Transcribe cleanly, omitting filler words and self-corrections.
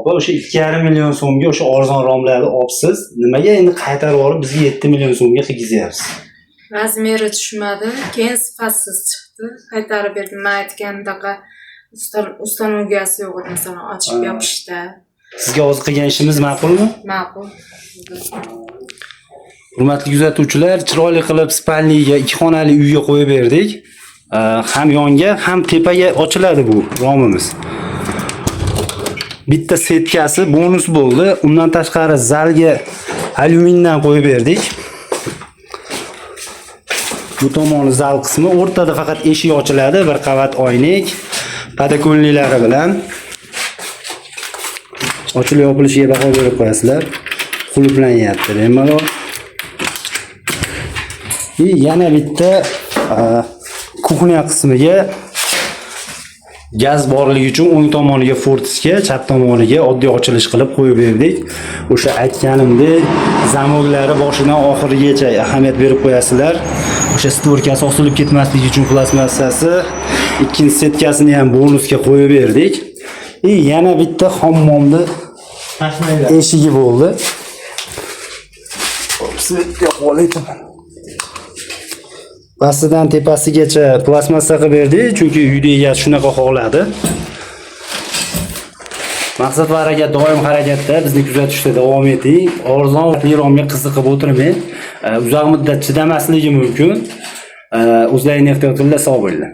opa, o'sha 2,5 million so'mga o'sha arzon romlarni olibsiz. Nimaga endi qaytarib olib bizga 7 million so'mga qilgizyapsiz? Razmeri tushmadi, keyin sifatsiz chiqdi. Qaytarib berdim. Men aytgandaqa ustanovgasi yo'q edi, masalan, ochib yopishda. Sizga hozir qilgan ishimiz ma'qulmi? Ma'qul. Hurmatli kuzatuvchilar, chiroyli qilib spalniga 2 xonali uyga qo'yib berdik. Ham yonga, ham tepaga ochiladi bu romimiz. Bitta setkasi bonus bo'ldi. Undan tashqari zalga alyumindan qo'yib berdik. Bu tomoni zal qismi, o'rtada faqat eshik ochiladi, bir qavat oynak, padakonliklari bilan. Ochilib yopilishiga baho berib qo'yasizlar. Quluplanyapti, bemalol. Yana bitta kuxnya qismiga gaz borligi uchun o'ng tomoniga fortiska, chap tomoniga oddiy ochilish qilib qo'yib berdik. O'sha aytganimdek, zamoglari boshidan oxirigacha ahamiyat berib qo'yasizlar. O'sha stvorkasi osilib ketmasligi uchun plastmassasi, ikkinchi setkasini ham bonusga qo'yib berdik. Yana bitta hammomni eshigi bo'ldi. Pastidan tepasigacha plastmassa qilib berdik, chunki uyda egasi shunaqa xohladi. Maqsad va harakat doim harakatda, bizni kuzatishda davom eting. Arzon romga qiziqib o'tirmang. Uzoq muddat chidamasligi mumkin. O'zlaringizni ehtiyot qilinglar, sog' bo'linglar.